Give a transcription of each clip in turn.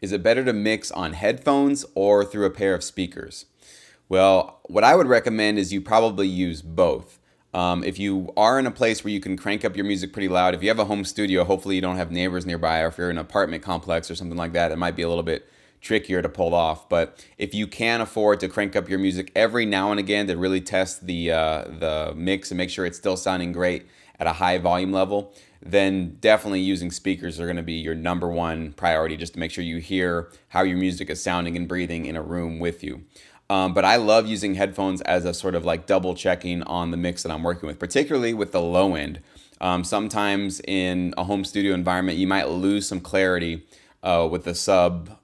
Is it better to mix on headphones or through a pair of speakers? Well, what I would recommend is you probably use both. If you are in a place where you can crank up your music pretty loud, if you have a home studio, hopefully you don't have neighbors nearby, or if you're in an apartment complex or something like that, it might be a little bit trickier to pull off. But if you can afford to crank up your music every now and again to really test the mix and make sure it's still sounding great at a high volume level, then definitely using speakers are going to be your number one priority, just to make sure you hear how your music is sounding and breathing in a room with you. But I love using headphones as a sort of like double checking on the mix that I'm working with, particularly with the low end. Sometimes in a home studio environment, you might lose some clarity with the sub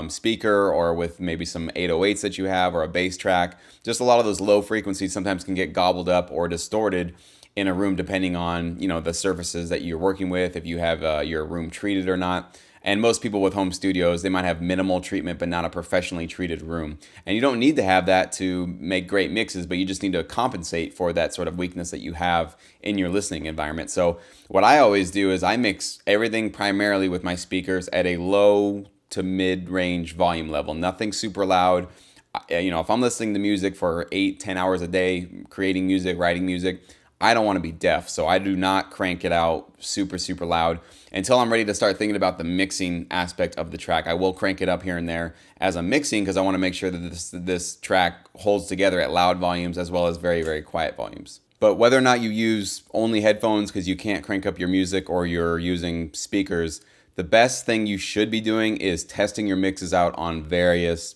speaker, or with maybe some 808s that you have, or a bass track. Just a lot of those low frequencies sometimes can get gobbled up or distorted in a room, depending on the surfaces that you're working with, if you have your room treated or not. And most people with home studios, they might have minimal treatment, but not a professionally treated room. And you don't need to have that to make great mixes, but you just need to compensate for that sort of weakness that you have in your listening environment. So what I always do is I mix everything primarily with my speakers at a low to mid-range volume level, nothing super loud. If I'm listening to music for 8-10 hours a day, creating music, writing music, I don't want to be deaf, so I do not crank it out super, super loud until I'm ready to start thinking about the mixing aspect of the track. I will crank it up here and there as I'm mixing, because I want to make sure that this track holds together at loud volumes as well as very, very quiet volumes. But whether or not you use only headphones because you can't crank up your music, or you're using speakers, the best thing you should be doing is testing your mixes out on various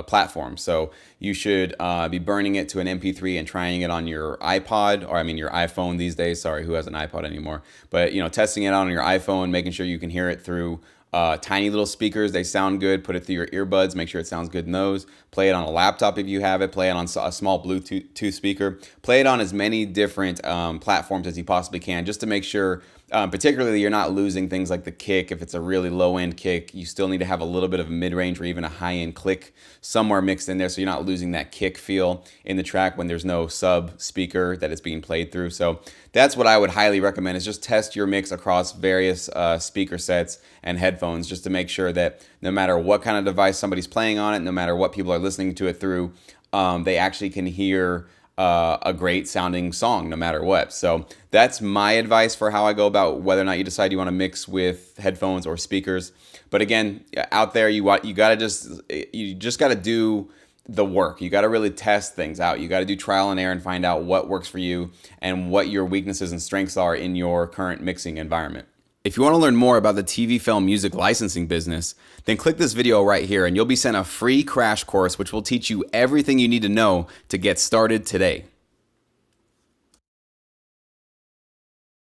platforms. So you should be burning it to an MP3 and trying it on your iPod, or your iPhone these days. Sorry, who has an iPod anymore? But testing it out on your iPhone, making sure you can hear it through tiny little speakers. They sound good. Put it through your earbuds. Make sure it sounds good in those. Play it on a laptop if you have it. Play it on a small Bluetooth speaker. Play it on as many different platforms as you possibly can, just to make sure, particularly, you're not losing things like the kick. If it's a really low-end kick, you still need to have a little bit of a mid-range or even a high-end click somewhere mixed in there, so you're not losing that kick feel in the track when there's no sub speaker that it's being played through. So that's what I would highly recommend, is just test your mix across various speaker sets and headphones, just to make sure that no matter what kind of device somebody's playing on it, no matter what people are listening to it through, they actually can hear a great sounding song no matter what. So that's my advice for how I go about whether or not you decide you want to mix with headphones or speakers. But again, out there, you just got to do the work. You got to really test things out. You got to do trial and error and find out what works for you and what your weaknesses and strengths are in your current mixing environment. If you want to learn more about the TV film music licensing business, then click this video right here and you'll be sent a free crash course which will teach you everything you need to know to get started today.